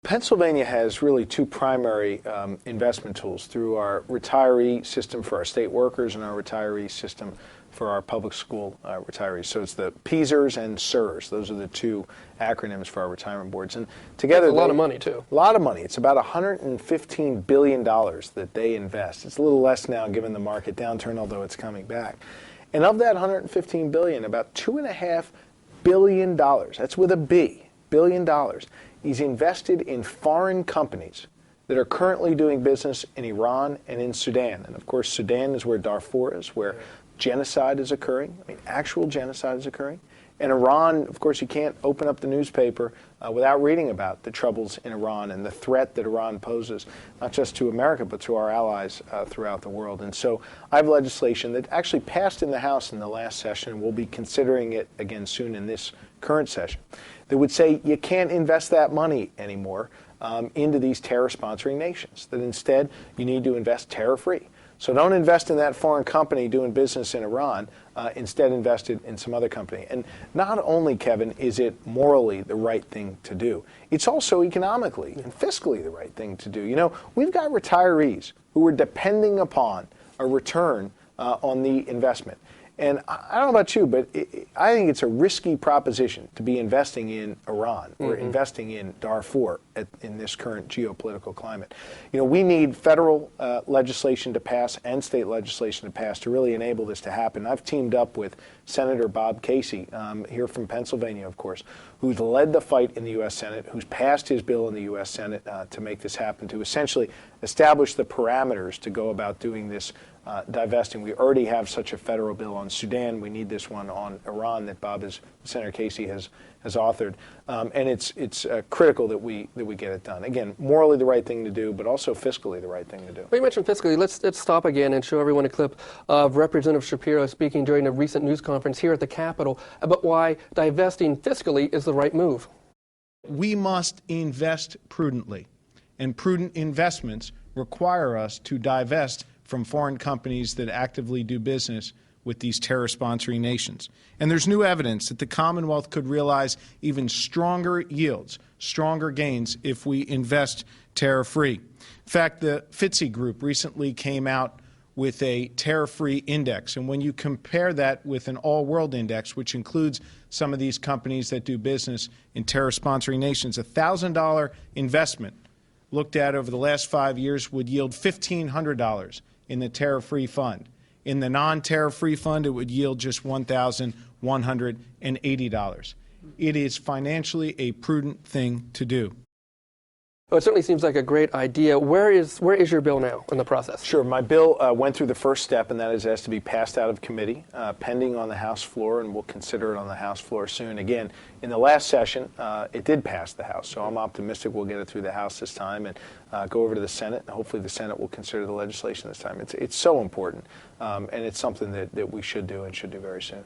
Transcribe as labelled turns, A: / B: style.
A: Pennsylvania has really two primary investment tools through our retiree system for our state workers and our retiree system for our public school retirees. So it's the PSERS and SERS. Those are the two acronyms for our retirement boards. And together,
B: that's a lot of money, too.
A: A lot of money. It's about $115 billion that they invest. It's a little less now given the market downturn, although it's coming back. And of that $115 billion, about $2.5 billion, that's with a B, billion dollars, is invested in foreign companies that are currently doing business in Iran and in Sudan. And of course, Sudan is where Darfur is, where genocide is occurring. I mean, actual genocide is occurring. And Iran, of course, you can't open up the newspaper without reading about the troubles in Iran and the threat that Iran poses, not just to America, but to our allies throughout the world. And so I have legislation that actually passed in the House in the last session, and we'll be considering it again soon in this current session, that would say you can't invest that money anymore into these terror-sponsoring nations, that instead you need to invest terror-free. So don't invest in that foreign company doing business in Iran. Instead, invest it in some other company. And not only, Kevin, is it morally the right thing to do, it's also economically and fiscally the right thing to do. You know, we've got retirees who are depending upon a return on the investment. And I don't know about you, but I think it's a risky proposition to be investing in Iran or investing in Darfur in this current geopolitical climate. You know, we need federal legislation to pass and state legislation to pass to really enable this to happen. I've teamed up with Senator Bob Casey, here from Pennsylvania, of course, who's led the fight in the U.S. Senate, who's passed his bill in the U.S. Senate to make this happen, to essentially establish the parameters to go about doing this divesting. We already have such a federal bill on Sudan. We need this one on Iran that Senator Casey has authored, and it's critical that we get it done. Again, morally the right thing to do, but also fiscally the right thing to do.
B: Well, you mentioned fiscally. Let's stop again and show everyone a clip of Representative Shapiro speaking during a recent news conference here at the Capitol about why divesting fiscally is the right move.
C: We must invest prudently, and prudent investments require us to divest from foreign companies that actively do business with these terror-sponsoring nations. And there's new evidence that the Commonwealth could realize even stronger yields, stronger gains, if we invest terror-free. In fact, the FTSE Group recently came out with a terror-free index. And when you compare that with an all-world index, which includes some of these companies that do business in terror-sponsoring nations, a $1,000 investment looked at over the last 5 years would yield $1,500 in the terror-free fund. In the non-terror-free fund, it would yield just $1,180. It is financially a prudent thing to do.
B: Well, it certainly seems like a great idea. Where is your bill now in the process?
A: Sure. My bill went through the first step, and that is it has to be passed out of committee, pending on the House floor, and we'll consider it on the House floor soon. Again, in the last session, it did pass the House, so I'm optimistic we'll get it through the House this time and go over to the Senate, and hopefully the Senate will consider the legislation this time. It's so important, and it's something that we should do and should do very soon.